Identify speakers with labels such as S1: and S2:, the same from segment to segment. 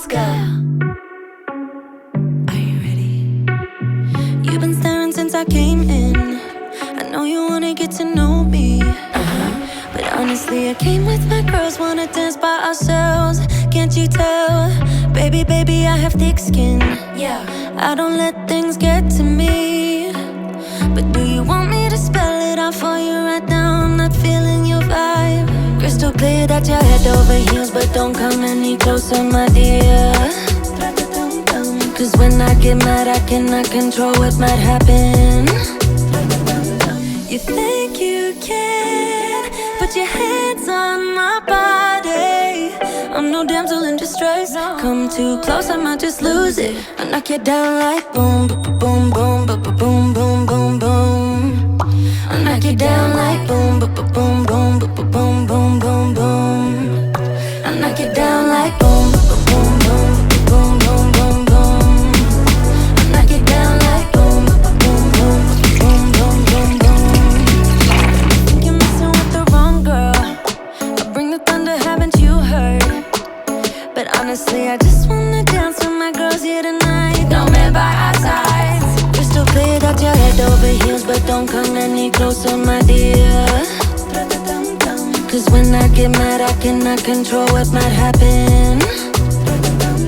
S1: let's go. Are you ready? You've been staring since I came in. I know you wanna get to know me, but honestly I came with my girls, wanna dance by ourselves. Can't you tell? Baby, baby, I have thick skin. Yeah, I don't let things get to me. But do you want me to spell it out for you right now? I'm not feeling your vibe. Crystal clear that you're head over heels, but don't come any closer, my dear. Cause when I get mad, I cannot control what might happen. You think you can put your hands on my body. I'm no damsel in distress. Come too close, I might just lose it. I knock you down like boom, boom, boom, boom, boom, boom, boom, boom. I knock you down like boom, boom, boom, boom, boom, boom, boom, boom, boom. I knock you down like boom, boom, boom, boom, boom, boom, boom. I knock you down like boom, boom, boom, boom, boom, boom, boom. Think you're messing with the wrong girl. I bring the thunder, haven't you heard? But honestly, I just wanna dance with my girls here tonight. No man by our sides. Crystal clear that you're head over heels, but don't come any closer, my dear. Cause when I get mad, I cannot control what might happen.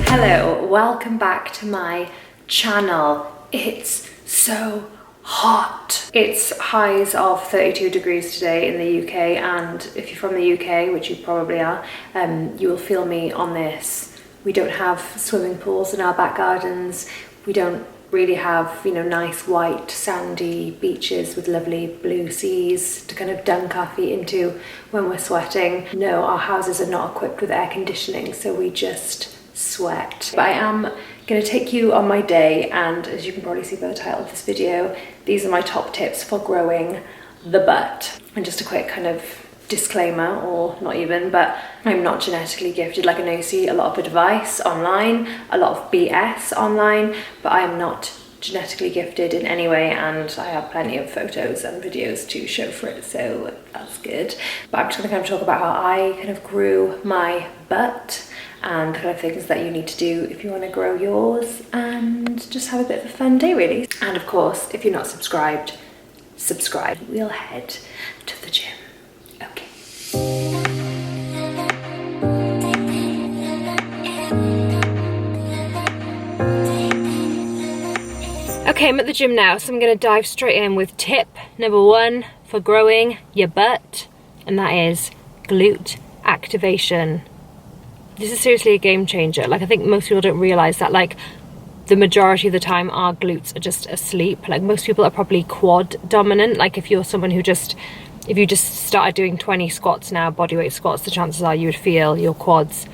S2: Hello, welcome back to my channel. It's so hot. It's highs of 32 degrees today in the UK, and if you're from the UK, which you probably are, you will feel me on this. We don't have swimming pools in our back gardens. We don't really have, you know, nice white sandy beaches with lovely blue seas to kind of dunk our feet into when we're sweating. No, our houses are not equipped with air conditioning, so we just sweat. But I am going to take you on my day, and as you can probably see by the title of this video, these are my top tips for growing the butt. And just a quick kind of disclaimer, or not even, but I'm not genetically gifted. Like, I know you see a lot of advice online, a lot of BS online, but I am not genetically gifted in any way, and I have plenty of photos and videos to show for it, so that's good. But I'm just going to kind of talk about how I kind of grew my butt and the kind of things that you need to do if you want to grow yours, and just have a bit of a fun day really. And of course, if you're not subscribed, subscribe. We'll head to the gym. Okay. Okay, I'm at the gym now, so I'm going to dive straight in with tip number 1 for growing your butt, and that is glute activation. This is seriously a game changer. Like, I think most people don't realize that, like, the majority of the time our glutes are just asleep. Like, most people are probably quad dominant. Like, if you're someone who if you just started doing 20 squats now, bodyweight squats, the chances are you would feel your quads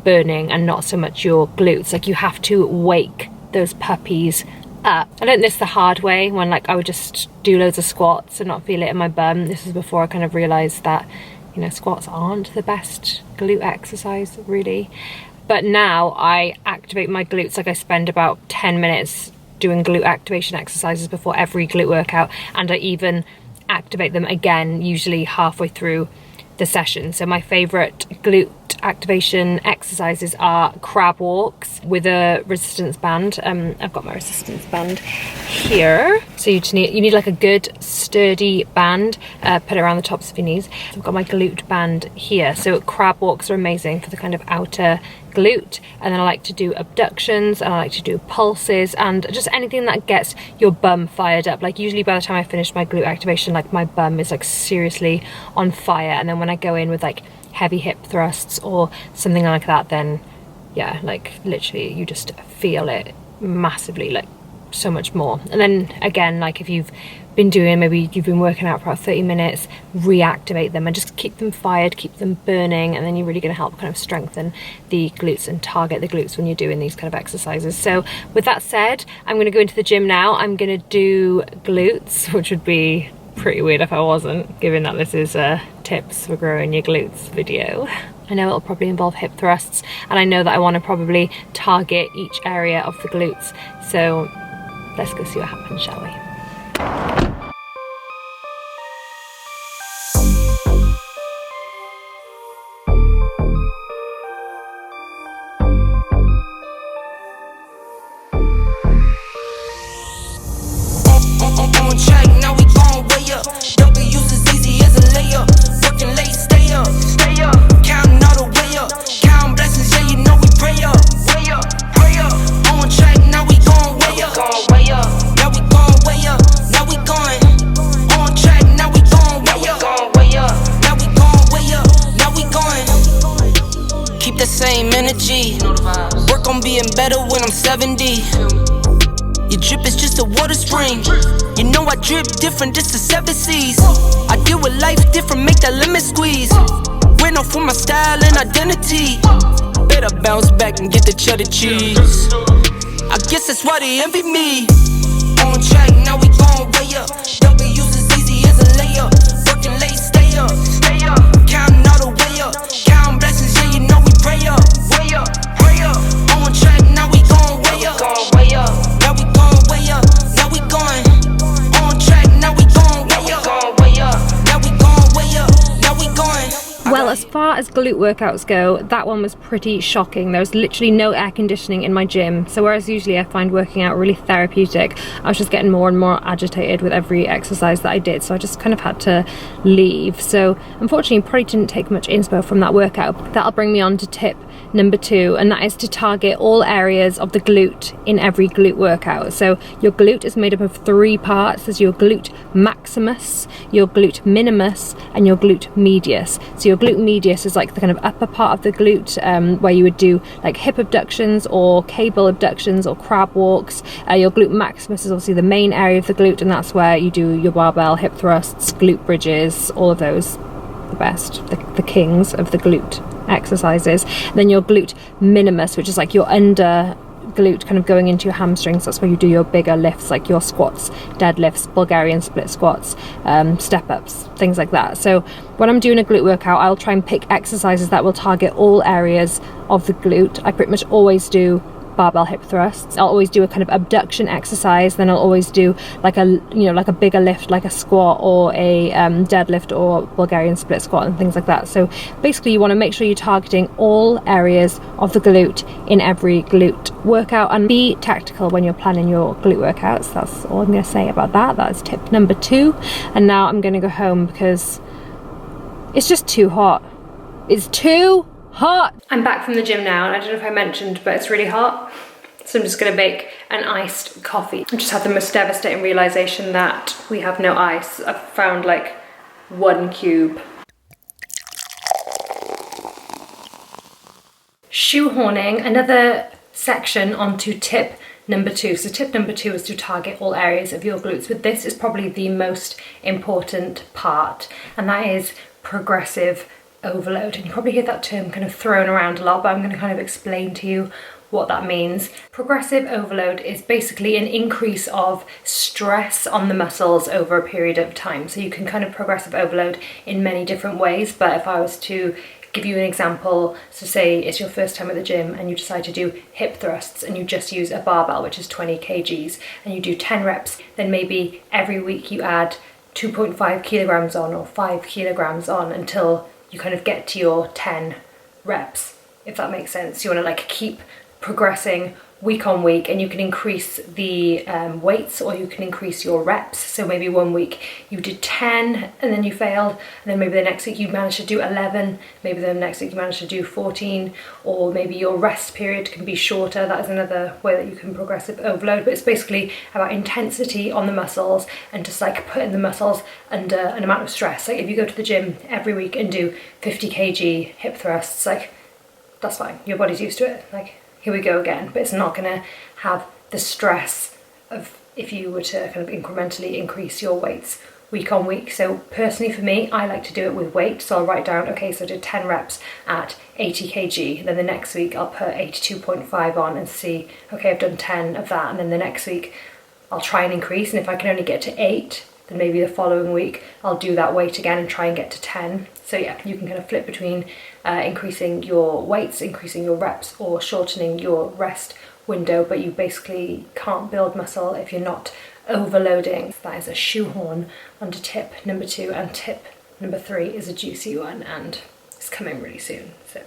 S2: burning and not so much your glutes. Like, you have to wake those puppies up. I learned this the hard way when, like, I would just do loads of squats and not feel it in my bum. This is before I kind of realized that, you know, squats aren't the best glute exercise really. But now I activate my glutes. Like, I spend about 10 minutes doing glute activation exercises before every glute workout, and I even activate them again usually halfway through the session. So my favorite glute activation exercises are crab walks with a resistance band. I've got my resistance band here. So you need like a good sturdy band, put it around the tops of your knees. So I've got my glute band here. So crab walks are amazing for the kind of outer glute, and then I like to do abductions, and I like to do pulses, and just anything that gets your bum fired up. Like, usually by the time I finish my glute activation, like, my bum is like seriously on fire, and then when I go in with like heavy hip thrusts or something like that, then yeah, like literally you just feel it massively, like so much more. And then again, like, if you've been doing, maybe you've been working out for about 30 minutes, reactivate them and just keep them fired, keep them burning, and then you're really going to help kind of strengthen the glutes and target the glutes when you're doing these kind of exercises. So with that said, I'm going to go into the gym now. I'm going to do glutes, which would be pretty weird if I wasn't, given that this is a tips for growing your glutes video. I know it'll probably involve hip thrusts, and I know that I want to probably target each area of the glutes. So let's go see what happens, shall we?
S1: same energy. Work on being better when I'm 70. Your drip is just a water spring. You know I drip different, this is 7 seas. I deal with life different, make that lemon squeeze. Went off for my style and identity. Better bounce back and get the cheddar cheese. I guess that's why they envy me. On track, now we gon' way up. W's as easy as a layup. Working late, stay up. Counting all the way up. Counting blessings, yeah, you know we pray up. Way up, pray up. On track, now we gon' way up. Now we gon' way up. Now we going on track, now we gon' way up. Now we gon' way up. Now we going.
S2: Well, as far as glute workouts go, that one was pretty shocking. There was literally no air conditioning in my gym. So whereas usually I find working out really therapeutic, I was just getting more and more agitated with every exercise that I did. So I just kind of had to leave. So unfortunately, probably didn't take much inspo from that workout. That'll bring me on to tip number 2, and that is to target all areas of the glute in every glute workout. So your glute is made up of 3 parts. There's your glute maximus, your glute minimus, and your glute medius. So your glute medius is like the kind of upper part of the glute, where you would do like hip abductions or cable abductions or crab walks. Your glute maximus is obviously the main area of the glute, and that's where you do your barbell hip thrusts, glute bridges, all of those, the best, the kings of the glute exercises. Then your glute minimus, which is like your under glute kind of going into your hamstrings. That's where you do your bigger lifts, like your squats, deadlifts, Bulgarian split squats, step ups, things like that. So when I'm doing a glute workout, I'll try and pick exercises that will target all areas of the glute. I pretty much always do barbell hip thrusts. I'll always do a kind of abduction exercise. Then I'll always do like a, you know, like a bigger lift, like a squat or a deadlift or Bulgarian split squat and things like that. So basically you want to make sure you're targeting all areas of the glute in every glute workout, and be tactical when you're planning your glute workouts. That's all I'm going to say about that. That's tip number 2. And now I'm going to go home because it's just too hot. It's too hot. I'm back from the gym now, and I don't know if I mentioned, but it's really hot. So I'm just gonna bake an iced coffee. I just had the most devastating realization that we have no ice. I've found like 1 cube. Shoehorning another section onto tip number 2. So tip number 2 is to target all areas of your glutes, but this is probably the most important part, and that is progressive overload. And you probably hear that term kind of thrown around a lot, but I'm going to kind of explain to you what that means. Progressive overload is basically an increase of stress on the muscles over a period of time. So you can kind of progressive overload in many different ways, but if I was to give you an example, so say it's your first time at the gym and you decide to do hip thrusts and you just use a barbell, which is 20 kgs, and you do 10 reps, then maybe every week you add 2.5 kilograms on or 5 kilograms on until you kind of get to your 10 reps, if that makes sense. You want to like keep progressing week on week, and you can increase the weights, or you can increase your reps. So maybe 1 week you did 10 and then you failed, and then maybe the next week you managed to do 11, maybe the next week you managed to do 14, or maybe your rest period can be shorter. That is another way that you can progressive overload, but it's basically about intensity on the muscles and just like putting the muscles under an amount of stress. Like if you go to the gym every week and do 50 kg hip thrusts, like that's fine, your body's used to it, like here we go again, but it's not going to have the stress of if you were to kind of incrementally increase your weights week on week. So personally for me, I like to do it with weight. So I'll write down, okay, so I did 10 reps at 80 kg. Then the next week I'll put 82.5 on and see, okay, I've done 10 of that. And then the next week I'll try and increase. And if I can only get to 8, then maybe the following week I'll do that weight again and try and get to 10. So yeah, you can kind of flip between increasing your weights, increasing your reps, or shortening your rest window, but you basically can't build muscle if you're not overloading. That is a shoehorn onto tip number 2, and tip number 3 is a juicy one, and it's coming really soon, so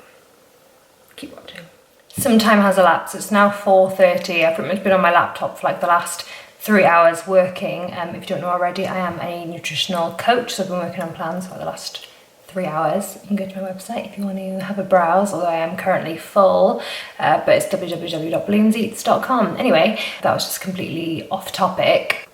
S2: keep watching. Some time has elapsed. It's now 4:30. I've pretty much been on my laptop for like the last 3 hours working. If you don't know already, I am a nutritional coach, so I've been working on plans for the last 3 hours. You can go to my website if you want to have a browse, although I am currently full, but it's www.balloonseats.com. Anyway, that was just completely off topic.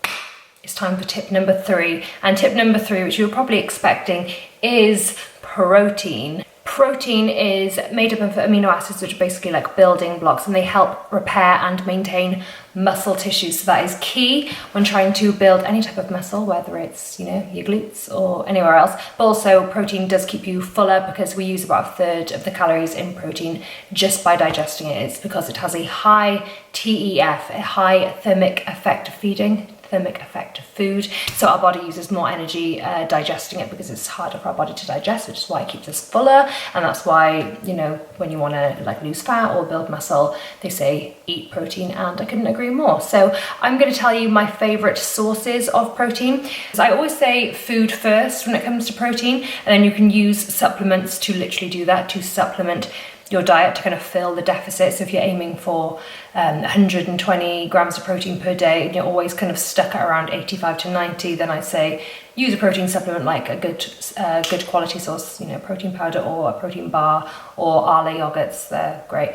S2: It's time for tip number 3, and tip number 3, which you were probably expecting, is protein. Protein is made up of amino acids, which are basically like building blocks, and they help repair and maintain muscle tissue. So that is key when trying to build any type of muscle, whether it's, you know, your glutes or anywhere else. But also protein does keep you fuller because we use about a third of the calories in protein just by digesting it. It's because it has a high TEF, a high thermic effect of feeding, thermic effect of food, so our body uses more energy digesting it because it's harder for our body to digest, which is why it keeps us fuller. And that's why, you know, when you want to like lose fat or build muscle, they say eat protein, and I couldn't agree more. So I'm going to tell you my favorite sources of protein. So I always say food first when it comes to protein, and then you can use supplements to literally do that, to supplement your diet to kind of fill the deficit. So if you're aiming for 120 grams of protein per day and you're always kind of stuck at around 85 to 90, then I say use a protein supplement like a good quality source, you know, protein powder or a protein bar or Arla yogurts. They're great,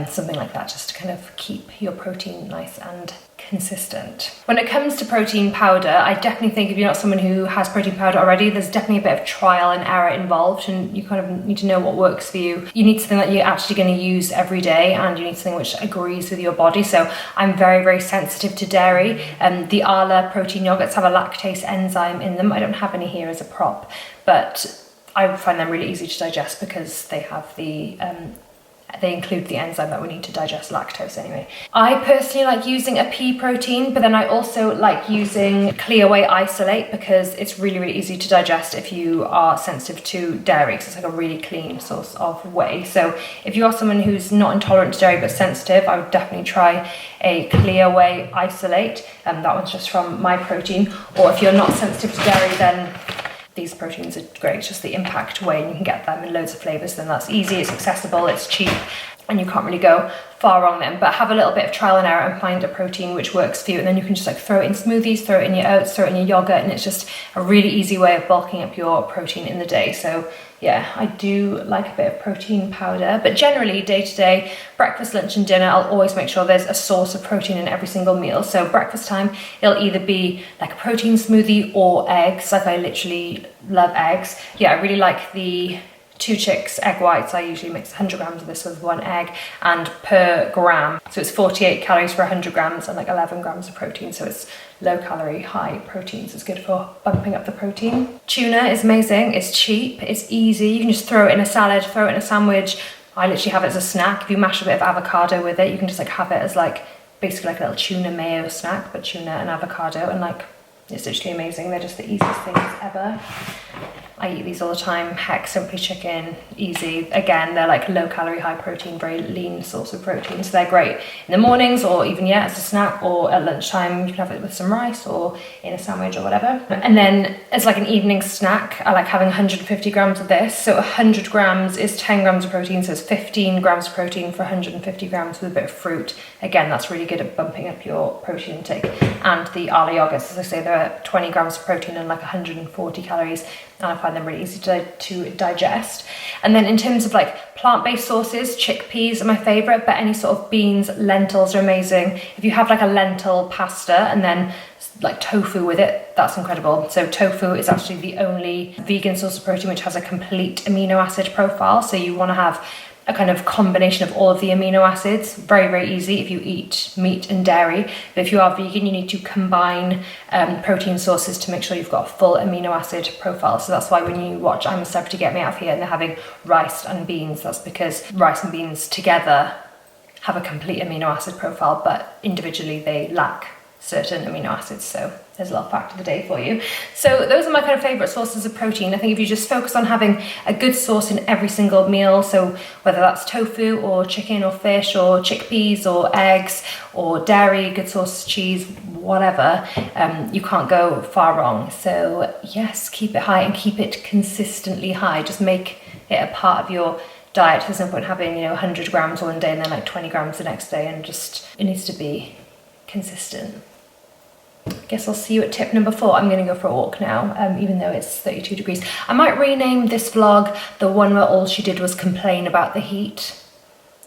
S2: something like that, just to kind of keep your protein nice and consistent. When it comes to protein powder, I definitely think if you're not someone who has protein powder already, there's definitely a bit of trial and error involved, and you kind of need to know what works for you. You need something that you're actually going to use every day, and you need something which agrees with your body. So I'm very, very sensitive to dairy, and the Arla protein yogurts have a lactase enzyme in them. I don't have any here as a prop, but I find them really easy to digest because they have the they include the enzyme that we need to digest lactose anyway. I personally like using a pea protein, but then I also like using Clear Whey isolate because it's really, really easy to digest if you are sensitive to dairy, because it's like a really clean source of whey. So if you are someone who's not intolerant to dairy but sensitive, I would definitely try a Clear Whey isolate. That one's just from My Protein. Or if you're not sensitive to dairy, then these proteins are great. It's just the Impact Whey, and you can get them in loads of flavors. Then that's easy, it's accessible, it's cheap, and you can't really go far wrong then. But have a little bit of trial and error and find a protein which works for you, and then you can just like throw it in smoothies, throw it in your oats, throw it in your yogurt, and it's just a really easy way of bulking up your protein in the day. So yeah, I do like a bit of protein powder, but generally day to day, breakfast, lunch and dinner, I'll always make sure there's a source of protein in every single meal. So breakfast time, it'll either be like a protein smoothie or eggs. Like I literally love eggs. Yeah, I really like the 2 chicks egg whites. I usually mix 100 grams of this with 1 egg, and per gram, so it's 48 calories for 100 grams and like 11 grams of protein. So it's low calorie, high protein, so it's good for bumping up the protein. Tuna is amazing, it's cheap, it's easy, you can just throw it in a salad, throw it in a sandwich. I literally have it as a snack. If you mash a bit of avocado with it, you can just like have it as like basically like a little tuna mayo snack, but tuna and avocado, and like it's literally amazing. They're just the easiest things ever. I eat these all the time. Heck, Simply Chicken, easy. Again, they're like low calorie, high protein, very lean source of protein. So they're great in the mornings, or even, yeah, as a snack, or at lunchtime. You can have it with some rice or in a sandwich or whatever. And then as like an evening snack, I like having 150 grams of this. So 100 grams is 10 grams of protein. So it's 15 grams of protein for 150 grams with a bit of fruit. Again, that's really good at bumping up your protein intake. And the Arla yogurts, as I say, they're 20 grams of protein and like 140 calories. And I find them really easy to digest. And then in terms of like plant-based sources, chickpeas are my favorite, but any sort of beans, lentils are amazing. If you have like a lentil pasta and then like tofu with it, that's incredible. So tofu is actually the only vegan source of protein which has a complete amino acid profile. So you want to have a kind of combination of all of the amino acids. Very, very easy if you eat meat and dairy. But if you are vegan, you need to combine protein sources to make sure you've got a full amino acid profile. So that's why when you watch I'm a Celebrity, Get Me Out of Here, and they're having rice and beans, that's because rice and beans together have a complete amino acid profile, but individually they lack certain amino acids. So there's a little fact of the day for you. So those are my kind of favorite sources of protein. I think if you just focus on having a good source in every single meal, so whether that's tofu or chicken or fish or chickpeas or eggs or dairy, good source, cheese, whatever, you can't go far wrong. So yes, keep it high and keep it consistently high. Just make it a part of your diet. There's no point having, 100 grams one day and then like 20 grams the next day, and just, it needs to be consistent. I guess I'll see you at tip number 4. I'm going to go for a walk now, even though it's 32 degrees. I might rename this vlog the one where all she did was complain about the heat.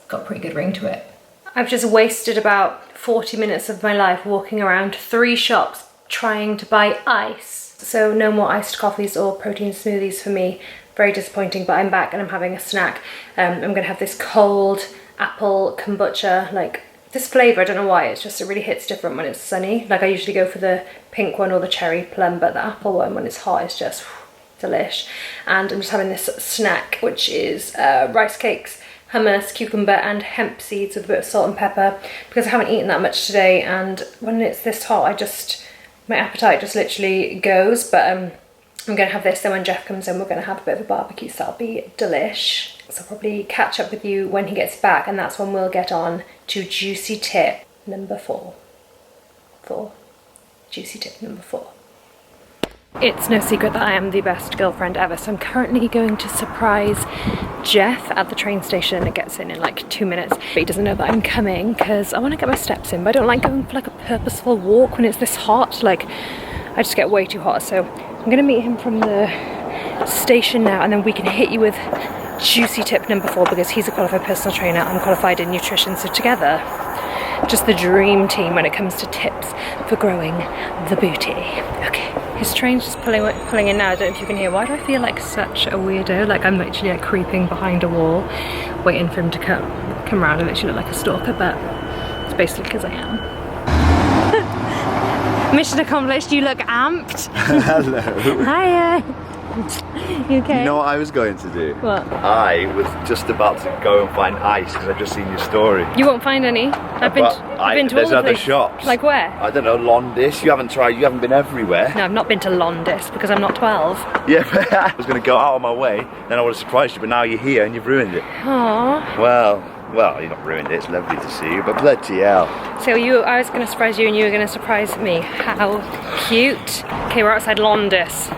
S2: Got a pretty good ring to it. I've just wasted about 40 minutes of my life walking around 3 shops trying to buy ice. So no more iced coffees or protein smoothies for me. very disappointing, but I'm back and I'm having a snack. I'm gonna have this cold apple kombucha, like this flavour, I don't know why, it's just, it really hits different when it's sunny. Like I usually go for the pink one or the cherry plum, but the apple one when it's hot is just delish. And I'm just having this snack, which is rice cakes, hummus, cucumber and hemp seeds with a bit of salt and pepper, because I haven't eaten that much today, and when it's this hot, my appetite just literally goes. But I'm gonna have this, then when Jeff comes in we're gonna have a bit of a barbecue, so that'll be delish. So I'll probably catch up with you when he gets back, and that's when we'll get on to juicy tip number 4. Juicy tip number 4. It's no secret that I am the best girlfriend ever, so I'm currently going to surprise Jeff at the train station. It gets in like 2 minutes, but he doesn't know that I'm coming because I want to get my steps in, but I don't like going for like a purposeful walk when it's this hot. Like I just get way too hot. So I'm going to meet him from the station now, and then we can hit you with juicy tip number 4, because he's a qualified personal trainer, I'm qualified in nutrition, so together just the dream team when it comes to tips for growing the booty. Okay, his train's just pulling in now. I don't know if you can hear. Why do I feel like such a weirdo? Like I'm literally like creeping behind a wall waiting for him to come around. I literally look like a stalker, but it's basically because I am. Mission accomplished. You look amped.
S3: Hello.
S2: Hiya. You okay?
S3: You know what I was going to do?
S2: What?
S3: I was just about to go and find ice because I've just seen your story.
S2: You won't find any. I've been to
S3: there's
S2: all the
S3: other
S2: places.
S3: shops.
S2: Like where?
S3: I don't know, Londis. You haven't been everywhere.
S2: No, I've not been to Londis because I'm not 12.
S3: Yeah, but I was going to go out of my way, then I would have surprised you, but now you're here and you've ruined it.
S2: Aww.
S3: Well, you've not ruined it. It's lovely to see you, but bloody hell.
S2: So I was going to surprise you and you were going to surprise me. How cute. Okay, we're outside Londis.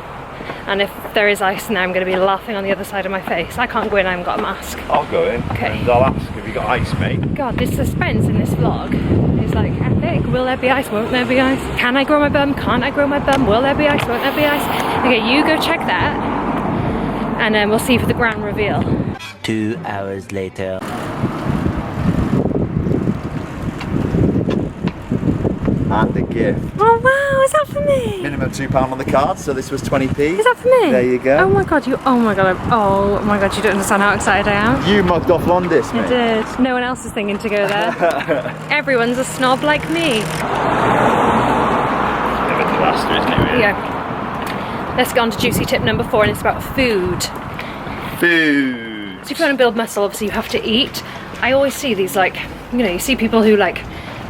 S2: And if there is ice now, I'm going to be laughing on the other side of my face. I can't go in, I haven't got a mask.
S3: I'll go in,
S2: Okay.
S3: and I'll ask, have you got ice, mate?
S2: God, this suspense in this vlog is like epic. Will there be ice? Won't there be ice? Can I grow my bum? Can't I grow my bum? Will there be ice? Won't there be ice? Okay, you go check that, and then we'll see for the grand reveal.
S4: 2 hours later.
S3: And a gift.
S2: Oh wow, is that for me?
S3: Minimum £2 on the card, so this was 20p.
S2: Is that for me?
S3: There you go.
S2: Oh my god, you don't understand how excited I am.
S3: You mugged off Londis, mate.
S2: I did. No one else is thinking to go there. Everyone's a snob like me.
S3: Never disaster, isn't it, really?
S2: Yeah. Let's get on to juicy tip number 4, and it's about food.
S3: Food.
S2: So if you want to build muscle, obviously you have to eat. I always see these, like, you see people who like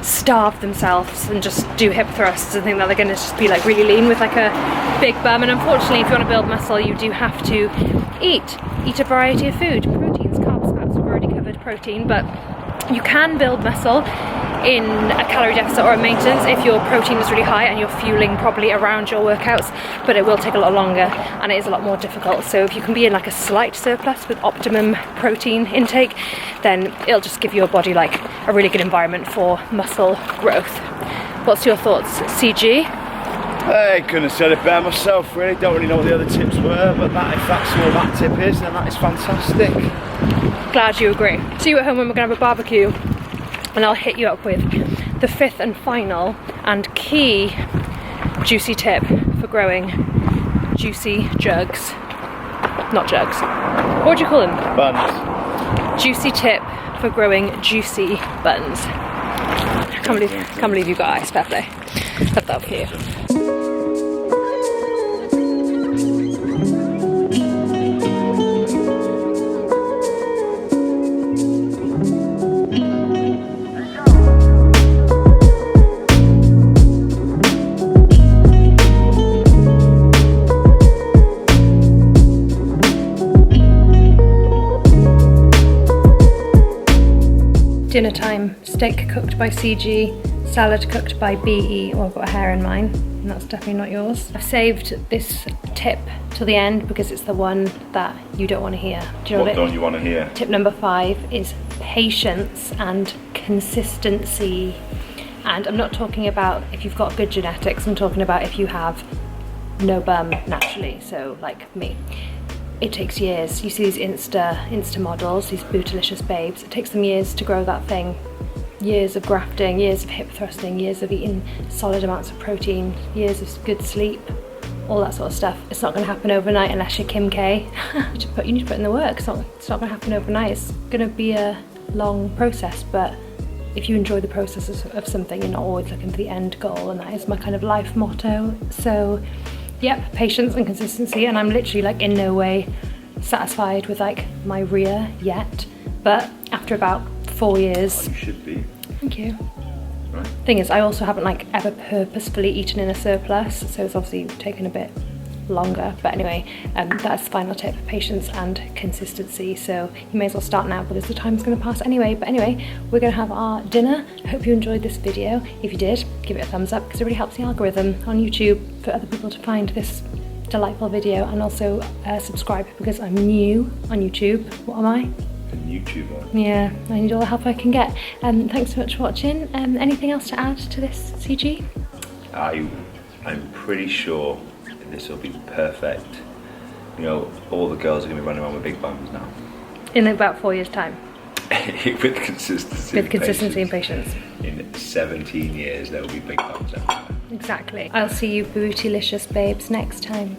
S2: starve themselves and just do hip thrusts and think that they're going to just be like really lean with like a big bum, and unfortunately if you want to build muscle you do have to eat a variety of food, proteins, carbs, fats. We've already covered protein, but you can build muscle in a calorie deficit or a maintenance if your protein is really high and you're fueling properly around your workouts, but it will take a lot longer and it is a lot more difficult. So if you can be in like a slight surplus with optimum protein intake, then it'll just give your body like a really good environment for muscle growth. What's your thoughts, CG?
S3: I couldn't have said it better myself, really. Don't really know what the other tips were, but if that's all that tip is, then that is fantastic.
S2: Glad you agree. See you at home when we're going to have a barbecue, and I'll hit you up with the 5th and final and key juicy tip for growing juicy jugs. Not jugs. What do you call them?
S3: Buns.
S2: Juicy tip for growing juicy buns. I can't believe you got ice, fair play. Love that for you. Dinner time, steak cooked by CG, salad cooked by BE, or I've got a hair in mine, and that's definitely not yours. I've saved this tip till the end because it's the one that you don't want to hear. Do you know
S3: What
S2: what
S3: don't you want to hear?
S2: Tip number 5 is patience and consistency. And I'm not talking about if you've got good genetics, I'm talking about if you have no bum naturally, so like me. It takes years. You see these Insta models, these bootylicious babes, it takes them years to grow that thing. Years of grafting, years of hip thrusting, years of eating solid amounts of protein, years of good sleep, all that sort of stuff. It's not going to happen overnight unless you're Kim K. You need to put in the work. It's not going to happen overnight. It's going to be a long process, but if you enjoy the process of something, you're not always looking for the end goal, and that is my kind of life motto. So yep, patience and consistency, and I'm literally like in no way satisfied with like my rear yet, but after about 4 years.
S3: You should be.
S2: Thank you.
S3: Right.
S2: Thing is, I also haven't like ever purposefully eaten in a surplus, so it's obviously taken a bit longer, but anyway, that's the final tip: patience and consistency. So you may as well start now because the time's going to pass anyway. But anyway, we're going to have our dinner. I hope you enjoyed this video. If you did, give it a thumbs up because it really helps the algorithm on YouTube for other people to find this delightful video, and also subscribe because I'm new on YouTube. What am I?
S3: A YouTuber.
S2: Yeah, I need all the help I can get. Thanks so much for watching. Anything else to add to this, CG?
S3: I'm pretty sure this will be perfect. You know, all the girls are going to be running around with big bums now.
S2: In about 4 years' time.
S3: With consistency.
S2: With consistency and patience.
S3: In 17 years, there will be big bums everywhere.
S2: Exactly. I'll see you bootylicious babes next time.